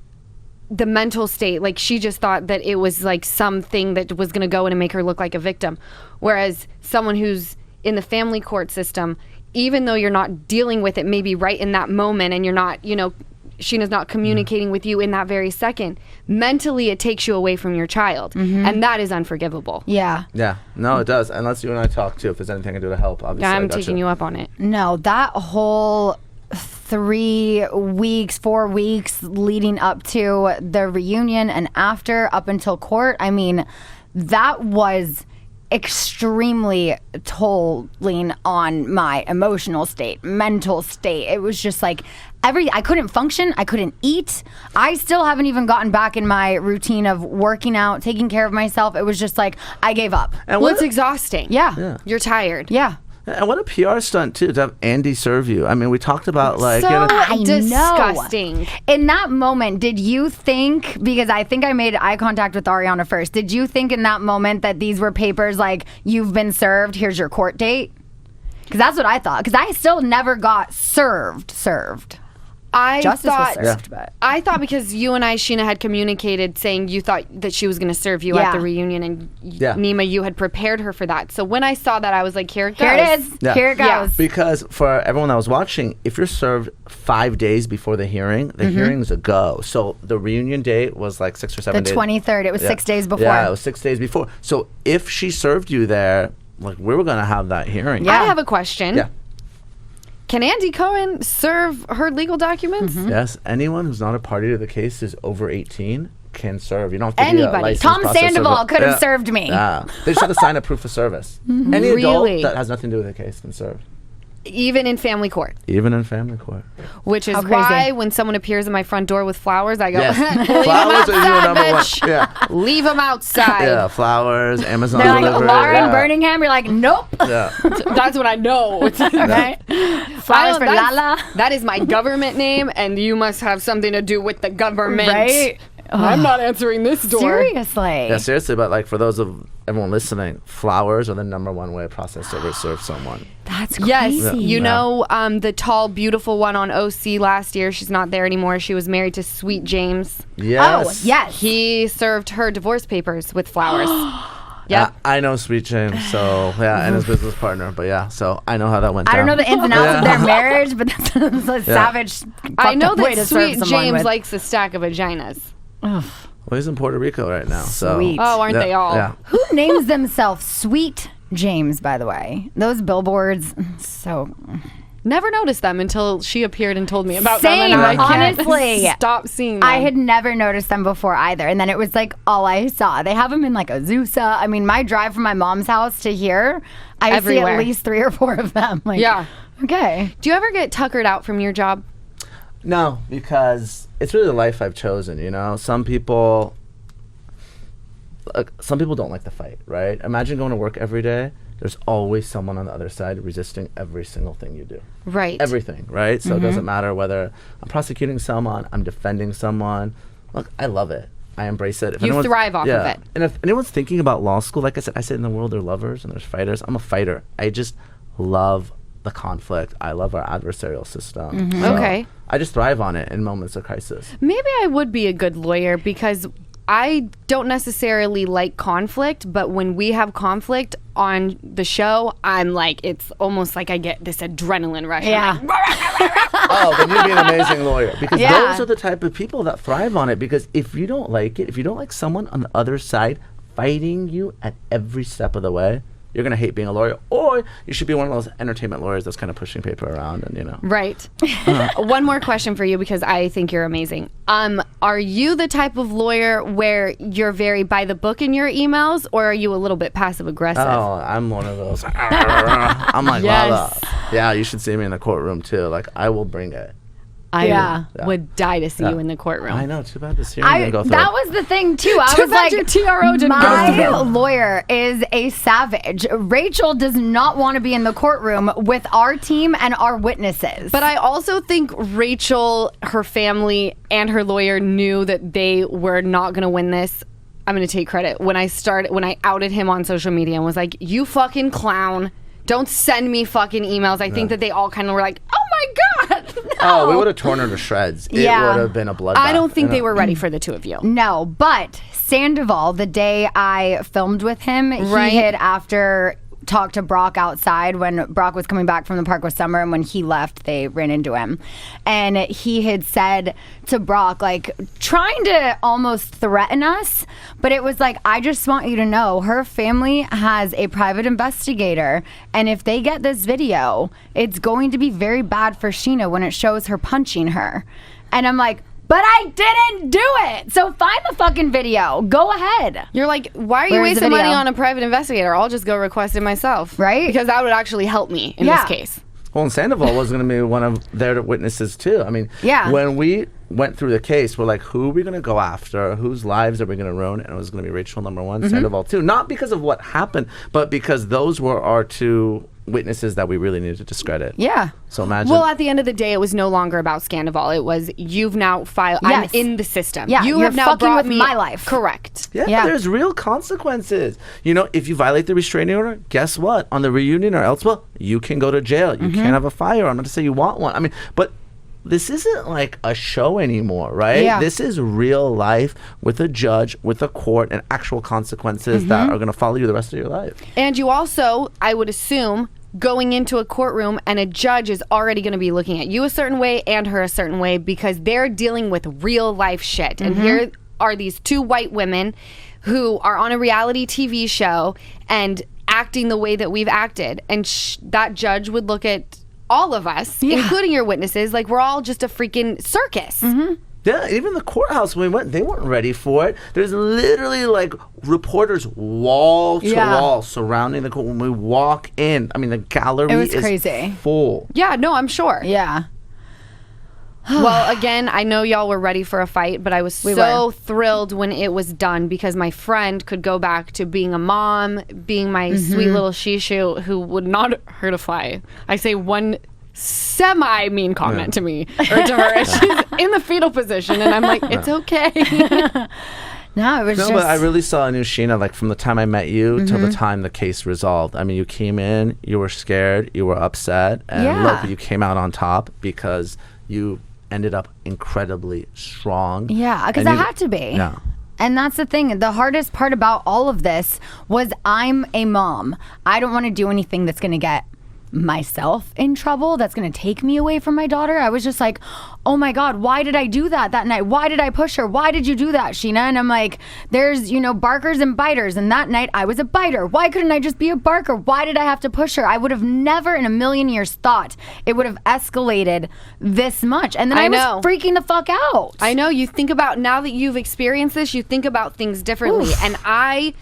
mental state. Like, she just thought that it was like something that was going to go in and make her look like a victim. Whereas someone who's in the family court system, even though you're not dealing with it maybe right in that moment and you're not, you know, Scheana's not communicating with you in that very second, mentally it takes you away from your child. And that is unforgivable. Yeah. Yeah, no, it does. Unless you and I talk too, if there's anything I can do to help, obviously. I'm I got taking you up on it. No, that whole 3 weeks, 4 weeks leading up to the reunion and after, up until court, I mean, that was extremely tolling on my emotional state, mental state. It was just like I couldn't function. I couldn't eat. I still haven't even gotten back in my routine of working out, taking care of myself. It was just like I gave up. And Well, it's exhausting. Yeah. You're tired. Yeah. And what a PR stunt too to have Andy serve you. I mean, we talked about like So I know. disgusting. In that moment, did you think, because I think I made eye contact with Ariana first, did you think in that moment that these were papers like, you've been served, here's your court date? Because that's what I thought. Because I still never got served. Justice was served, but I thought because you and I, Scheana, had communicated saying you thought that she was going to serve you at the reunion, and Nema, you had prepared her for that. So when I saw that, I was like, here it goes. here it is. Yeah. Here it goes. Yeah. Because for everyone that was watching, if you're served 5 days before the hearing, the hearing's a go. So the reunion date was like 6 or 7 The days. 23rd. It was 6 days before. Yeah, it was 6 days before. So if she served you there, like we were gonna have that hearing. I have a question. Yeah. Can Andy Cohen serve her legal documents? Yes. Anyone who's not a party to the case is over 18 can serve. You don't have to Anybody. be a licensed Tom process Sandoval server. could have served me. Yeah. They just have to sign a proof of service. Any adult Really? that has nothing to do with the case can serve. Even in family court. Even in family court. Which is How crazy. why when someone appears at my front door with flowers, I go, Yes. leave them Flowers are your outside, number one. bitch. Yeah. Leave them outside. Yeah. Flowers, Amazon They're like, delivery. Lauren yeah. Birmingham. You're like, nope. Yeah. That's what I know. Right? Flowers for That's- Lala. That is my government name, and you must have something to do with the government. Right? I'm not answering this door. Seriously. Yeah, seriously, but like for those of everyone listening, flowers are the number one way a process server serves someone. That's Yes, crazy. you know the tall, beautiful one on OC last year. She's not there anymore. She was married to Sweet James. Yes. Oh, yes. He served her divorce papers with flowers. Yep. I know Sweet James, so yeah, and his business partner, but yeah, so I know how that went down. I don't know the ins and outs of their marriage, but that's a savage. I know fucked up way that to serve Sweet someone James with. likes a stack of vaginas. Well, he's in Puerto Rico right now, so. Sweet. Oh, aren't they all? Yeah. Who names themselves Sweet James, by the way? Those billboards, so. Never noticed them until she appeared and told me about Same, them. And I can't honestly. stop seeing them. I had never noticed them before either. And then it was like all I saw. They have them in like Azusa. I mean, my drive from my mom's house to here, I see Everywhere. at least 3 or 4 of them. Like, Yeah. Okay. Do you ever get tuckered out from your job? No, because it's really the life I've chosen, you know? Some people don't like the fight, right? Imagine going to work every day. There's always someone on the other side resisting every single thing you do. Right. Everything, right? So it doesn't matter whether I'm prosecuting someone, I'm defending someone. Look, I love it. I embrace it. If You anyone's- thrive off of yeah. it. And if anyone's thinking about law school, like I said in the world there are lovers and there's fighters. I'm a fighter. I just love the conflict. I love our adversarial system. So Okay. I just thrive on it in moments of crisis. Maybe I would be a good lawyer because I don't necessarily like conflict, but when we have conflict on the show, I'm like, it's almost like I get this adrenaline rush. I'm Yeah. like, Oh, then you'd be an amazing lawyer. Because Yeah. those are the type of people that thrive on it. Because if you don't like it, if you don't like someone on the other side fighting you at every step of the way, you're going to hate being a lawyer. Or you should be one of those entertainment lawyers that's kind of pushing paper around and, you know. Right. One more question for you because I think you're amazing. Are you the type of lawyer where you're very by the book in your emails, or are you a little bit passive aggressive? Oh, I'm one of those. I'm like, Yes. Lala. Yeah, you should see me in the courtroom, too. Like, I will bring it. I Yeah. would die to see Yeah. you in the courtroom. I know. Too bad this hearing didn't go through. That was the thing too. I Too was bad like, your TRO didn't go my through. lawyer is a savage. Rachel does not want to be in the courtroom with our team and our witnesses. But I also think Rachel, her family, and her lawyer knew that they were not going to win this. I'm going to take credit. When I outed him on social media and was like, you fucking clown. Don't send me fucking emails. I think that they all kind of were like, oh my God. No. Oh, we would have torn her to shreds. Yeah. It would have been a bloodbath. I don't think you they know? were ready for the two of you. No, but Sandoval, the day I filmed with him, Right. he had after talked to Brock outside when Brock was coming back from the park with Summer, and when he left, they ran into him. And he had said to Brock, like, trying to almost threaten us, but it was like, I just want you to know her family has a private investigator, and if they get this video, it's going to be very bad for Scheana when it shows her punching her. And I'm like, But I didn't do it. So find the fucking video. Go ahead. You're like, why are you Where's the wasting money video? on a private investigator? I'll just go request it myself. Right? Because that would actually help me in this case. Well, and Sandoval was going to be one of their witnesses too. I mean, when we went through the case, we're like, who are we going to go after? Whose lives are we going to ruin? And it was going to be Rachel, number one, Sandoval, two. Not because of what happened, but because those were our two witnesses that we really needed to discredit. Yeah. So imagine. Well, at the end of the day, it was no longer about Sandoval. It was, you've now filed. Yes. I'm in the system. Yeah, you you're have now fucking brought with me my life. Correct. Yeah, there's real consequences. You know, if you violate the restraining order, guess what? On the reunion or elsewhere, you can go to jail. You can't have a firearm. I'm not to say you want one. I mean, but this isn't like a show anymore, right? Yeah. This is real life with a judge, with a court, and actual consequences that are going to follow you the rest of your life. And you also, I would assume, going into a courtroom and a judge is already going to be looking at you a certain way and her a certain way because they're dealing with real life shit. And here are these two white women who are on a reality TV show and acting the way that we've acted. And that judge would look at all of us, including your witnesses, like we're all just a freaking circus. Yeah, even the courthouse when we went, they weren't ready for it. There's literally like reporters wall to wall surrounding the court. When we walk in, I mean, the gallery is crazy. full. Yeah, no, I'm sure. Yeah. Well, again, I know y'all were ready for a fight, but I was so thrilled when it was done because my friend could go back to being a mom, being my sweet little shishu who would not hurt a fly. I say one semi-mean comment to me or to her, and she's in the fetal position, and I'm like, it's okay. No, it was just... but I really saw a new Scheana, like from the time I met you till the time the case resolved. I mean, you came in, you were scared, you were upset, and look, you came out on top because you ended up incredibly strong. Yeah, because I had to be. Yeah. And that's the thing. The hardest part about all of this was I'm a mom. I don't want to do anything that's going to get myself in trouble, that's going to take me away from my daughter. I was just like, oh my God, why did I do that night? Why did I push her? Why did you do that, Scheana? And I'm like, there's, barkers and biters. And that night I was a biter. Why couldn't I just be a barker? Why did I have to push her? I would have never in a million years thought it would have escalated this much. And then I was freaking the fuck out. I know. You think about, now that you've experienced this, you think about things differently. Oof. And I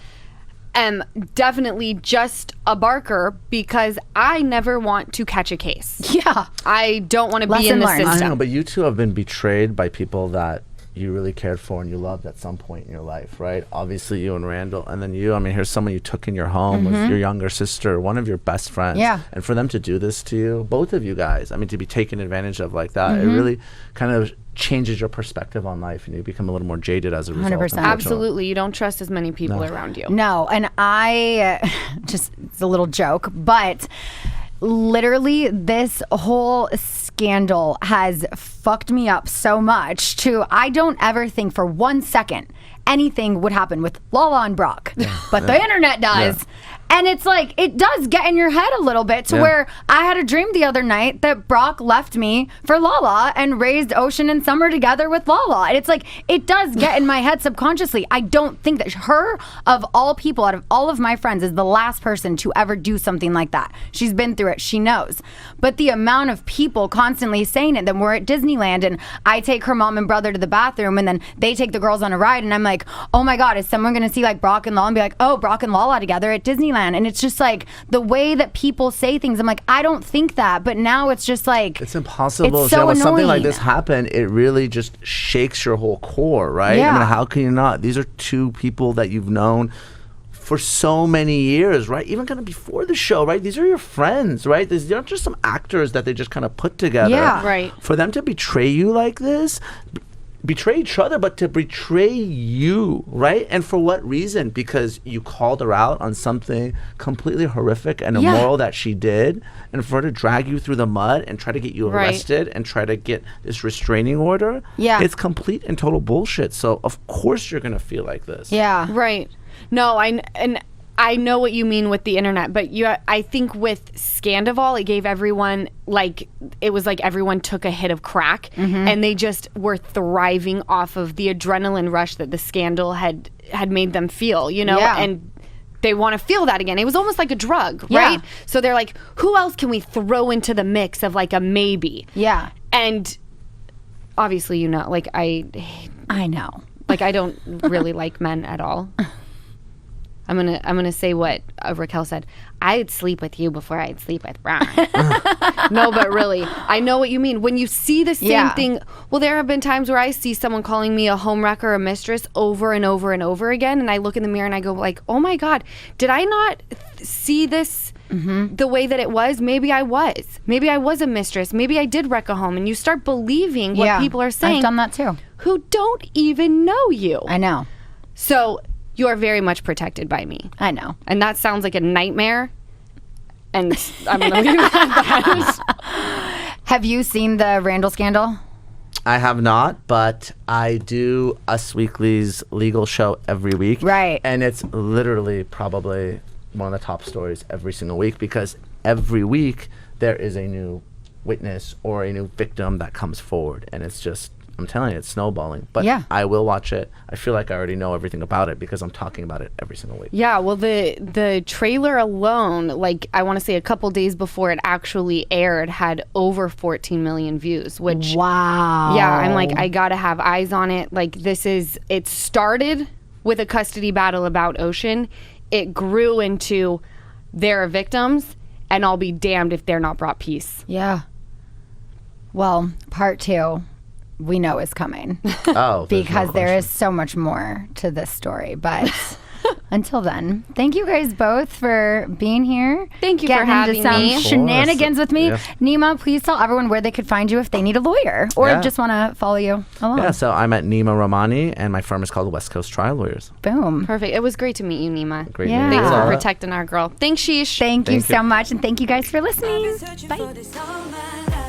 am definitely just a barker because I never want to catch a case. Yeah. I don't want to be in the system. I know, but you two have been betrayed by people that you really cared for and you loved at some point in your life, right? Obviously you and Randall, and then you, I mean, here's someone you took in your home with your younger sister, one of your best friends. Yeah. And for them to do this to you, both of you guys, I mean, to be taken advantage of like that, it really kind of changes your perspective on life and you become a little more jaded as a result. 100%. Absolutely. You don't trust as many people around you. No, and I just, it's a little joke, but literally this whole scandal has fucked me up so much to, I don't ever think for 1 second anything would happen with Lala and Brock, but the internet does. Yeah. And it's like, it does get in your head a little bit to where I had a dream the other night that Brock left me for Lala and raised Ocean and Summer together with Lala. And it's like, it does get in my head subconsciously. I don't think that her, of all people, out of all of my friends, is the last person to ever do something like that. She's been through it. She knows. But the amount of people constantly saying it, then we're at Disneyland and I take her mom and brother to the bathroom and then they take the girls on a ride and I'm like, oh my God, is someone going to see like Brock and Lala and be like, oh, Brock and Lala together at Disneyland? And it's just like the way that people say things. I'm like, I don't think that. But now it's just like, it's impossible. It's so when something like annoying. this happened, it really just shakes your whole core, right? Yeah. I mean, how can you not? These are two people that you've known for so many years, right? Even kind of before the show, right? These are your friends, right? They're not just some actors that they just kind of put together. Yeah. Right. For them to betray you like this, betray each other, but to betray you, right? And for what reason? Because you called her out on something completely horrific and immoral that she did, and for her to drag you through the mud and try to get you arrested and try to get this restraining order, it's complete and total bullshit. So of course you're gonna feel like this. yeah. Right. No, I know what you mean with the internet, but I think with Scandival, it gave everyone, like, it was like everyone took a hit of crack and they just were thriving off of the adrenaline rush that the scandal had made them feel, you know? Yeah. And they want to feel that again. It was almost like a drug, Yeah. right? So they're like, who else can we throw into the mix of like a maybe? Yeah. And obviously, you know, like I know. like I don't really like men at all. I'm gonna say what Raquel said. I'd sleep with you before I'd sleep with Ron. No, but really, I know what you mean. When you see the same thing, well, there have been times where I see someone calling me a homewrecker or a mistress over and over and over again, and I look in the mirror and I go like, oh my God, did I not see this the way that it was? Maybe I was. Maybe I was a mistress. Maybe I did wreck a home. And you start believing what people are saying. I've done that too. Who don't even know you. I know. So you are very much protected by me. I know. And that sounds like a nightmare. And I'm going to leave it at that. Have you seen the Randall scandal? I have not, but I do Us Weekly's legal show every week. Right. And it's literally probably one of the top stories every single week, because every week there is a new witness or a new victim that comes forward. And it's just, I'm telling you, it's snowballing. But I will watch it. I feel like I already know everything about it because I'm talking about it every single week. Yeah, well, the trailer alone, like I want to say a couple days before it actually aired, had over 14 million views, which, wow. Yeah, I'm like, I got to have eyes on it. Like it started with a custody battle about Ocean. It grew into there are victims, and I'll be damned if they're not brought peace. Yeah. Well, part 2. We know is coming. Oh, because there is so much more to this story. But until then, thank you guys both for being here. Thank you for having into some me. shenanigans with me. Yeah. Nema, please tell everyone where they could find you if they need a lawyer or just want to follow you along. Yeah, so I'm at Neama Rahmani, and my firm is called West Coast Trial Lawyers. Boom. Perfect. It was great to meet you, Nema. Great Yeah. meeting you. Thanks for Lala. protecting our girl. Thanks, Sheesh. Thank you Thank you. so much, and thank you guys for listening. Searching Bye. for this all my life.